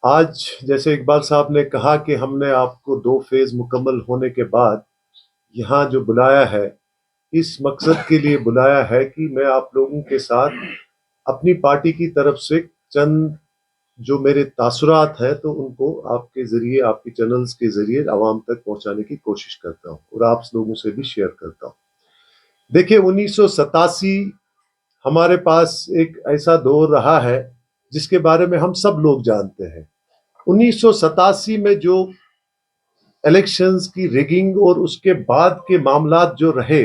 آج جیسے اقبال صاحب نے کہا کہ ہم نے آپ کو 2 فیز مکمل ہونے کے بعد یہاں جو بلایا ہے، اس مقصد کے لیے بلایا ہے کہ میں آپ لوگوں کے ساتھ اپنی پارٹی کی طرف سے چند جو میرے تاثرات ہیں تو ان کو آپ کے ذریعے، آپ کی چینلز کے ذریعے عوام تک پہنچانے کی کوشش کرتا ہوں اور آپ لوگوں سے بھی شیئر کرتا ہوں۔ دیکھیں، 1987 ہمارے پاس ایک ایسا دور رہا ہے جس کے بارے میں ہم سب لوگ جانتے ہیں۔ 1987 میں جو الیکشنز کی ریگنگ اور اس کے بعد کے معاملات جو رہے،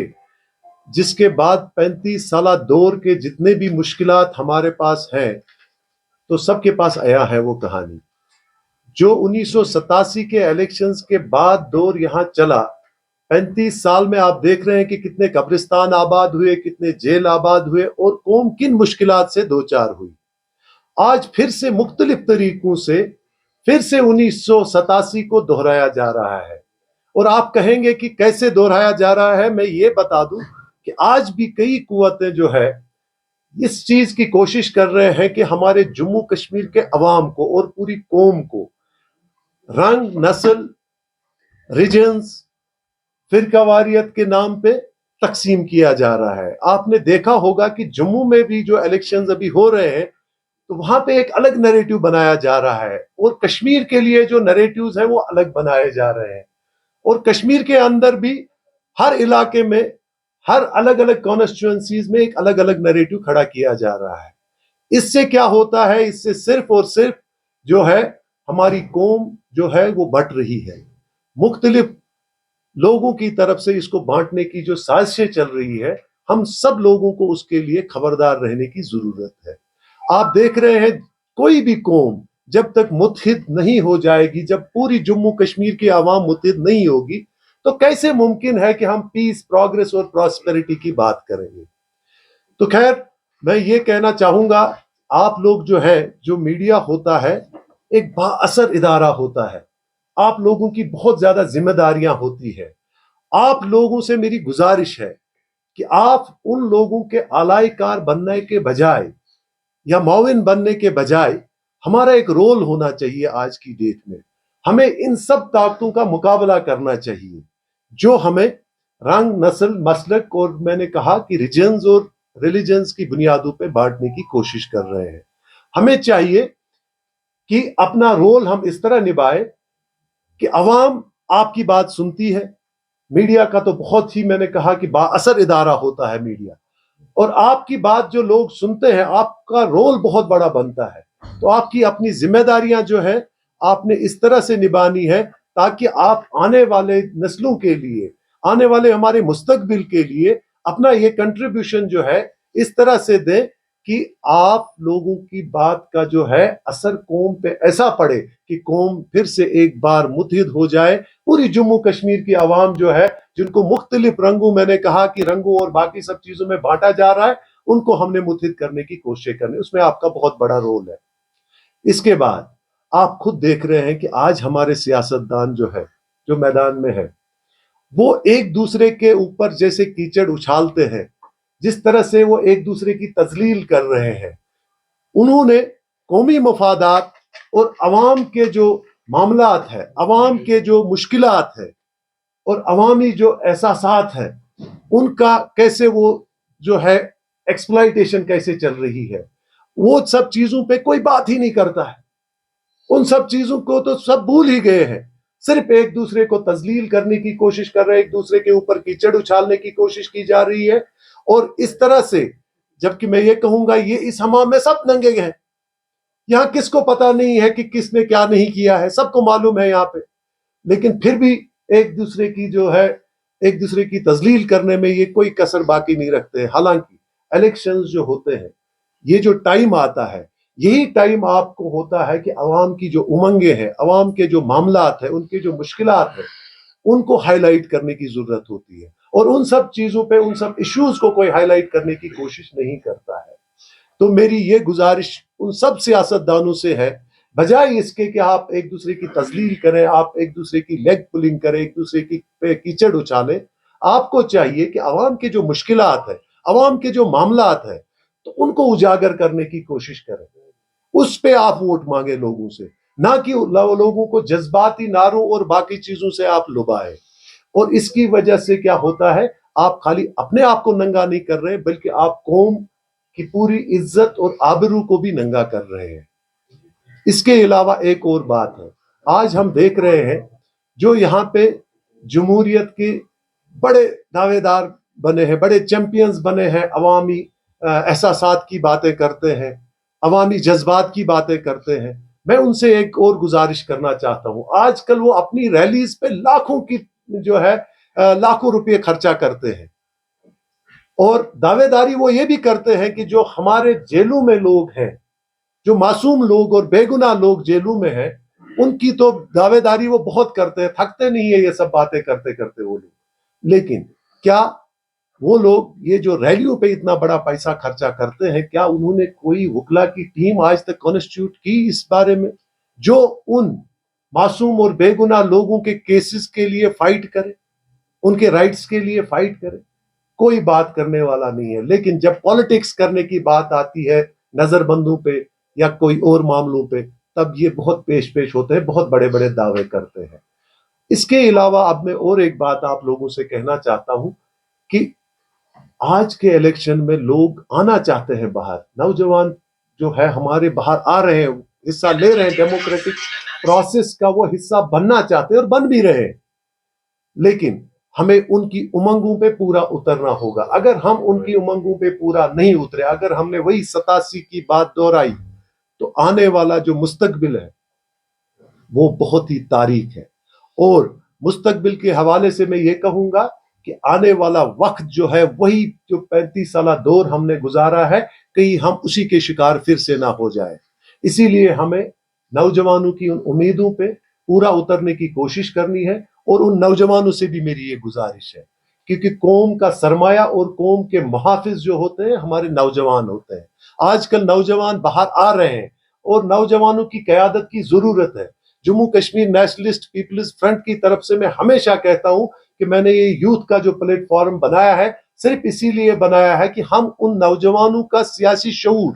جس کے بعد 35 سالہ دور کے جتنے بھی مشکلات ہمارے پاس ہیں تو سب کے پاس آیا ہے وہ کہانی۔ جو 1987 کے الیکشنز کے بعد دور یہاں چلا، 35 سال میں آپ دیکھ رہے ہیں کہ کتنے قبرستان آباد ہوئے، کتنے جیل آباد ہوئے اور قوم کن مشکلات سے دوچار ہوئی۔ آج پھر سے مختلف طریقوں سے پھر سے 1987 کو دہرایا جا رہا ہے، اور آپ کہیں گے کہ کیسے دہرایا جا رہا ہے؟ میں یہ بتا دوں کہ آج بھی کئی قوتیں جو ہے اس چیز کی کوشش کر رہے ہیں کہ ہمارے جموں کشمیر کے عوام کو اور پوری قوم کو رنگ، نسل، ریجنز، فرقہ واریت کے نام پہ تقسیم کیا جا رہا ہے۔ آپ نے دیکھا ہوگا کہ جموں میں بھی جو الیکشنز ابھی ہو رہے ہیں تو وہاں پہ ایک الگ نیریٹو بنایا جا رہا ہے، اور کشمیر کے لیے جو نیریٹوز ہیں وہ الگ بنائے جا رہے ہیں، اور کشمیر کے اندر بھی ہر علاقے میں ہر الگ الگ کانسٹیچوئنسیز میں ایک الگ الگ نیریٹو کھڑا کیا جا رہا ہے۔ اس سے کیا ہوتا ہے؟ اس سے صرف اور صرف جو ہے ہماری قوم جو ہے وہ بٹ رہی ہے۔ مختلف لوگوں کی طرف سے اس کو بانٹنے کی جو سازشیں چل رہی ہے، ہم سب لوگوں کو اس کے لیے خبردار رہنے کی ضرورت ہے۔ آپ دیکھ رہے ہیں کوئی بھی قوم جب تک متحد نہیں ہو جائے گی، جب پوری جموں کشمیر کی عوام متحد نہیں ہوگی تو کیسے ممکن ہے کہ ہم پیس، پروگریس اور پراسپیرٹی کی بات کریں گے؟ تو خیر، میں یہ کہنا چاہوں گا، آپ لوگ جو ہے، جو میڈیا ہوتا ہے ایک با اثر ادارہ ہوتا ہے، آپ لوگوں کی بہت زیادہ ذمہ داریاں ہوتی ہے۔ آپ لوگوں سے میری گزارش ہے کہ آپ ان لوگوں کے آلائی کار بننے کے بجائے یا معاون بننے کے بجائے ہمارا ایک رول ہونا چاہیے۔ آج کی ڈیٹ میں ہمیں ان سب طاقتوں کا مقابلہ کرنا چاہیے جو ہمیں رنگ، نسل، مسلک اور میں نے کہا کہ ریجنز اور ریلیجنز کی بنیادوں پہ بانٹنے کی کوشش کر رہے ہیں۔ ہمیں چاہیے کہ اپنا رول ہم اس طرح نبھائے کہ عوام آپ کی بات سنتی ہے۔ میڈیا کا تو بہت ہی، میں نے کہا کہ با اثر ادارہ ہوتا ہے میڈیا، اور آپ کی بات جو لوگ سنتے ہیں، آپ کا رول بہت بڑا بنتا ہے۔ تو آپ کی اپنی ذمہ داریاں جو ہے آپ نے اس طرح سے نبھانی ہے تاکہ آپ آنے والے نسلوں کے لیے، آنے والے ہمارے مستقبل کے لیے اپنا یہ کنٹریبیوشن جو ہے اس طرح سے دیں کہ آپ لوگوں کی بات کا جو ہے اثر قوم پہ ایسا پڑے کہ قوم پھر سے ایک بار متحد ہو جائے۔ پوری جموں کشمیر کی عوام جو ہے، جن کو مختلف رنگوں، میں نے کہا کہ رنگوں اور باقی سب چیزوں میں بانٹا جا رہا ہے، ان کو ہم نے متحد کرنے کی کوشش کرنی، اس میں آپ کا بہت بڑا رول ہے۔ اس کے بعد آپ خود دیکھ رہے ہیں کہ آج ہمارے سیاستدان جو ہے، جو میدان میں ہے، وہ ایک دوسرے کے اوپر جیسے کیچڑ اچھالتے ہیں، جس طرح سے وہ ایک دوسرے کی تذلیل کر رہے ہیں۔ انہوں نے قومی مفادات اور عوام کے جو معاملات ہیں، عوام کے جو مشکلات ہیں اور عوامی جو احساسات ہیں، ان کا کیسے وہ جو ہے ایکسپلائٹیشن کیسے چل رہی ہے، وہ سب چیزوں پہ کوئی بات ہی نہیں کرتا ہے۔ ان سب چیزوں کو تو سب بھول ہی گئے ہیں، صرف ایک دوسرے کو تذلیل کرنے کی کوشش کر رہے ہیں، ایک دوسرے کے اوپر کیچڑ اچھالنے کی کوشش کی جا رہی ہے، اور اس طرح سے، جبکہ میں یہ کہوں گا یہ اس حمام میں سب ننگے ہیں۔ یہاں کس کو پتا نہیں ہے کہ کس نے کیا نہیں کیا ہے، سب کو معلوم ہے یہاں پہ، لیکن پھر بھی ایک دوسرے کی جو ہے، ایک دوسرے کی تذلیل کرنے میں یہ کوئی کسر باقی نہیں رکھتے۔ حالانکہ الیکشنز جو ہوتے ہیں، یہ جو ٹائم آتا ہے، یہی ٹائم آپ کو ہوتا ہے کہ عوام کی جو امنگیں ہیں، عوام کے جو معاملات ہیں، ان کے جو مشکلات ہیں، ان کو ہائی لائٹ کرنے کی ضرورت ہوتی ہے، اور ان سب چیزوں پہ، ان سب ایشوز کو کوئی ہائی لائٹ کرنے کی کوشش نہیں کرتا ہے۔ تو میری یہ گزارش ان سب سیاستدانوں سے ہے، بجائے اس کے کہ آپ ایک دوسرے کی تذلیل کریں، آپ ایک دوسرے کی لیگ پلنگ کریں، ایک دوسرے کی پہ کیچڑ اچھالیں، آپ کو چاہیے کہ عوام کے جو مشکلات ہیں، عوام کے جو معاملات ہیں، تو ان کو اجاگر کرنے کی کوشش کریں۔ اس پہ آپ ووٹ مانگے لوگوں سے، نہ کہ لوگوں کو جذباتی نعروں اور باقی چیزوں سے آپ لبائیں. اور اس کی وجہ سے کیا ہوتا ہے، آپ خالی اپنے آپ کو ننگا نہیں کر رہے بلکہ آپ قوم کی پوری عزت اور آبرو کو بھی ننگا کر رہے ہیں. اس کے علاوہ ایک اور بات ہے، آج ہم دیکھ رہے ہیں جو یہاں پہ جمہوریت کے بڑے دعوے دار بنے ہیں، بڑے چیمپئنز بنے ہیں، عوامی احساسات کی باتیں کرتے ہیں، عوامی جذبات کی باتیں کرتے ہیں. میں ان سے ایک اور گزارش کرنا چاہتا ہوں. آج کل وہ اپنی ریلیز پہ لاکھوں کی جو ہے لاکھوں روپے خرچہ کرتے ہیں، اور دعوے داری وہ یہ بھی کرتے ہیں کہ جو ہمارے جیلوں میں لوگ ہیں، جو معصوم لوگ اور بے گناہ لوگ جیلوں میں ہیں، ان کی تو دعوے داری وہ بہت کرتے ہیں، تھکتے نہیں ہے یہ سب باتیں کرتے کرتے وہ لوگ. لیکن کیا وہ لوگ یہ جو ریلیوں پہ اتنا بڑا پیسہ خرچہ کرتے ہیں، کیا انہوں نے کوئی وکلا کی ٹیم آج تک کانسٹیٹیوٹ کی اس بارے میں جو ان معصوم اور بے گناہ لوگوں کے کیسز کے لیے فائٹ کرے، ان کے رائٹس کے لیے فائٹ کرے؟ کوئی بات کرنے والا نہیں ہے. لیکن جب پالیٹکس کرنے کی بات آتی ہے نظر بندوں پہ یا کوئی اور معاملوں پہ، تب یہ بہت پیش ہوتے ہیں، بہت بڑے بڑے دعوے کرتے ہیں. اس کے علاوہ اب میں اور ایک بات آپ لوگوں سے کہنا چاہتا ہوں کہ آج کے الیکشن میں لوگ آنا چاہتے ہیں باہر، نوجوان جو ہے ہمارے باہر آ رہے ہیں، حصہ لے رہے ہیں ڈیموکریٹک پروسیس کا، وہ حصہ بننا چاہتے ہیں اور بن بھی رہے ہیں. لیکن ہمیں ان کی امنگوں پہ پورا اترنا ہوگا. اگر ہم ان کی امنگوں پہ پورا نہیں اترے، اگر ہم نے وہی 87 کی بات دہرائی، تو آنے والا جو مستقبل ہے وہ بہت ہی تاریک ہے. اور مستقبل کے حوالے سے میں یہ کہوں گا کہ آنے والا وقت جو ہے وہی جو 35 سالہ دور ہم نے گزارا ہے، کہیں ہم اسی کے شکار پھر سے نہ ہو جائے. اسی لیے ہمیں نوجوانوں کی ان امیدوں پہ پورا اترنے کی کوشش کرنی ہے. اور ان نوجوانوں سے بھی میری یہ گزارش ہے، کیونکہ قوم کا سرمایہ اور قوم کے محافظ جو ہوتے ہیں ہمارے نوجوان ہوتے ہیں. آج کل نوجوان باہر آ رہے ہیں اور نوجوانوں کی قیادت کی ضرورت ہے. Jammu Kashmir Nationalist People's Front کی طرف سے میں ہمیشہ کہتا ہوں کہ میں نے یہ یوتھ کا جو پلیٹ فارم بنایا ہے، صرف اسی لیے بنایا ہے کہ ہم ان نوجوانوں کا سیاسی شعور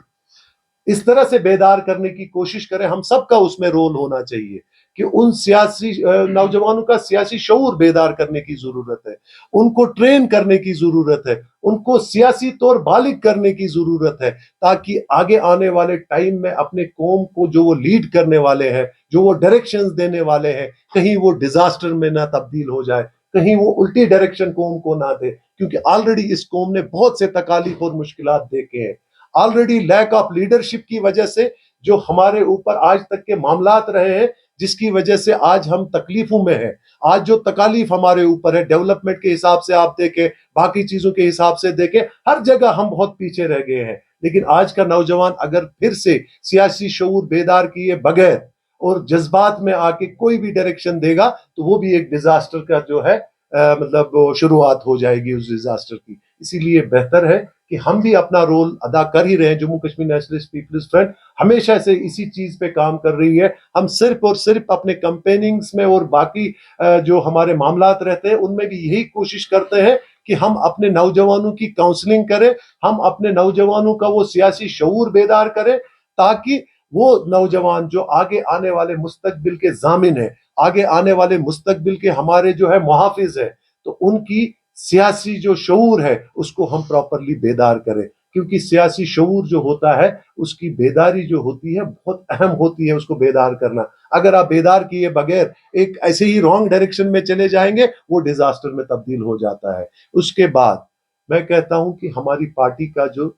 اس طرح سے بیدار کرنے کی کوشش کریں. ہم سب کا اس میں رول ہونا چاہیے کہ ان سیاسی نوجوانوں کا سیاسی شعور بیدار کرنے کی ضرورت ہے، ان کو ٹرین کرنے کی ضرورت ہے، ان کو سیاسی طور بالغ کرنے کی ضرورت ہے، تاکہ آگے آنے والے ٹائم میں اپنے قوم کو جو وہ لیڈ کرنے والے ہیں، جو وہ ڈائریکشنز دینے والے ہیں، کہیں وہ ڈیزاسٹر میں نہ تبدیل ہو جائے، کہیں وہ الٹی ڈائریکشن قوم کو نہ دے. کیونکہ آلریڈی اس قوم نے بہت سے تکالیف اور مشکلات دیکھے ہیں. آلریڈی لیک آف لیڈرشپ کی وجہ سے جو ہمارے اوپر آج تک کے معاملات رہے ہیں، جس کی وجہ سے آج ہم تکلیفوں میں ہیں. آج جو تکالیف ہمارے اوپر ہے، ڈیولپمنٹ کے حساب سے آپ دیکھیں، باقی چیزوں کے حساب سے دیکھیں، ہر جگہ ہم بہت پیچھے رہ گئے ہیں. لیکن آج کا نوجوان اگر پھر سے سیاسی شعور بیدار کیے بغیر اور جذبات میں آ کے کوئی بھی ڈائریکشن دے گا، تو وہ بھی ایک ڈیزاسٹر کا جو ہے مطلب شروعات ہو جائے گی اس ڈیزاسٹر کی. اسی لیے بہتر ہے کہ ہم بھی اپنا رول ادا کر ہی رہے ہیں. Jammu Kashmir Nationalist People's Front ہمیشہ سے اسی چیز پہ کام کر رہی ہے. ہم صرف اور صرف اپنے کمپیننگز میں اور باقی جو ہمارے معاملات رہتے ہیں ان میں بھی یہی کوشش کرتے ہیں کہ ہم اپنے نوجوانوں کی کاؤنسلنگ کریں، ہم اپنے نوجوانوں کا وہ سیاسی شعور بیدار کریں، تاکہ وہ نوجوان جو آگے آنے والے مستقبل کے ضامن ہیں، آگے آنے والے مستقبل کے ہمارے جو ہے محافظ ہیں، تو ان کی سیاسی جو شعور ہے اس کو ہم پراپرلی بیدار کریں. کیونکہ سیاسی شعور جو ہوتا ہے اس کی بیداری جو ہوتی ہے بہت اہم ہوتی ہے، اس کو بیدار کرنا. اگر آپ بیدار کیے بغیر ایک ایسے ہی رانگ ڈائریکشن میں چلے جائیں گے، وہ ڈیزاسٹر میں تبدیل ہو جاتا ہے. اس کے بعد میں کہتا ہوں کہ ہماری پارٹی کا جو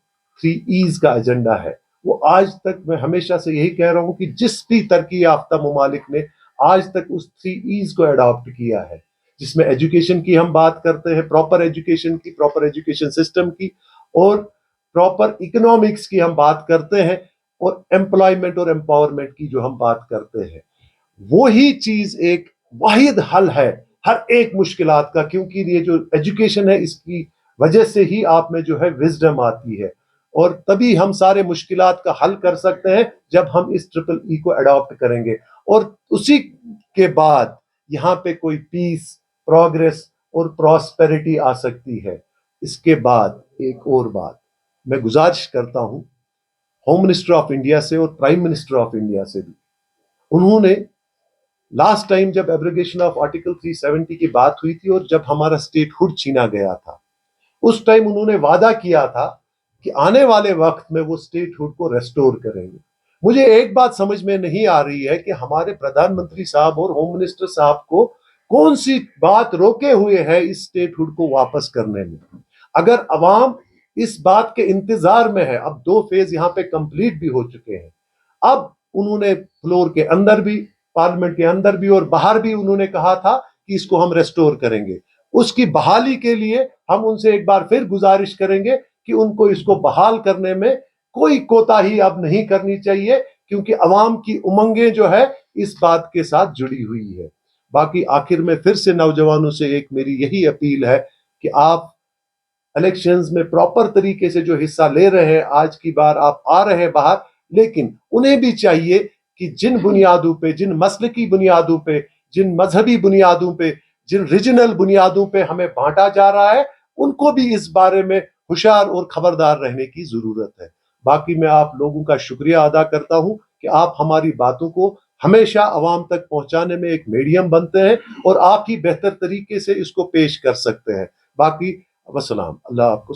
3 ایز کا ایجنڈا ہے، وہ آج تک میں ہمیشہ سے یہی کہہ رہا ہوں کہ جس بھی ترقی یافتہ ممالک نے آج تک اس 3 ایز کو اڈاپٹ کیا ہے، جس میں ایجوکیشن کی ہم بات کرتے ہیں، پراپر ایجوکیشن کی، پراپر ایجوکیشن سسٹم کی، اور پراپر اکنامکس کی ہم بات کرتے ہیں، اور امپلائمنٹ اور امپاورمنٹ کی جو ہم بات کرتے ہیں، وہی چیز ایک واحد حل ہے ہر ایک مشکلات کا. کیونکہ یہ جو ایجوکیشن ہے اس کی وجہ سے ہی آپ میں جو ہے وزڈم آتی ہے، اور تبھی ہم سارے مشکلات کا حل کر سکتے ہیں جب ہم اس ٹرپل ای کو اڈاپٹ کریں گے. اور اسی کے بعد یہاں پہ کوئی پیس، پروگریس اور پراسپیرٹی آ سکتی ہے. اس کے بعد ایک اور بات میں گزارش کرتا ہوں ہوم منسٹر آف انڈیا سے اور پرائم منسٹر آف انڈیا سے بھی، انہوں نے لاسٹ ٹائم جب ایبروگیشن آف آرٹیکل 370 کی بات ہوئی تھی اور جب ہمارا اسٹیٹ ہوڈ چھینا گیا تھا، اس ٹائم انہوں نے وعدہ کیا تھا کہ آنے والے وقت میں وہ اسٹیٹ ہوڈ کو ریسٹور کریں گے. مجھے ایک بات سمجھ میں نہیں آ رہی ہے کہ ہمارے پردھان منتری صاحب اور ہوم منسٹر صاحب کو کون سی بات روکے ہوئے ہے اس اسٹیٹ ہوڈ کو واپس کرنے میں. اگر عوام اس بات کے انتظار میں ہے، اب 2 فیز یہاں پہ کمپلیٹ بھی ہو چکے ہیں، اب انہوں نے فلور کے اندر بھی، پارلیمنٹ کے اندر بھی اور باہر بھی انہوں نے کہا تھا کہ اس کو ہم ریسٹور کریں گے. اس کی بحالی کے لیے ہم ان سے ایک بار پھر گزارش کریں گے کہ ان کو اس کو بحال کرنے میں کوئی کوتاہی اب نہیں کرنی چاہیے، کیونکہ عوام کی امنگیں جو ہے اس بات کے ساتھ جڑی ہوئی ہے. باقی آخر میں پھر سے نوجوانوں سے ایک میری یہی اپیل ہے کہ آپ الیکشنز میں پراپر طریقے سے جو حصہ لے رہے ہیں، آج کی بار آپ آ رہے ہیں باہر، لیکن انہیں بھی چاہیے کہ جن بنیادوں پہ، جن مسلکی بنیادوں پہ، جن مذہبی بنیادوں پہ، جن ریجنل بنیادوں پہ ہمیں بانٹا جا رہا ہے، ان کو بھی اس بارے میں ہوشیار اور خبردار رہنے کی ضرورت ہے. باقی میں آپ لوگوں کا شکریہ ادا کرتا ہوں کہ آپ ہماری باتوں کو ہمیشہ عوام تک پہنچانے میں ایک میڈیم بنتے ہیں اور آپ ہی بہتر طریقے سے اس کو پیش کر سکتے ہیں. باقی وسلام، اللہ آپ کو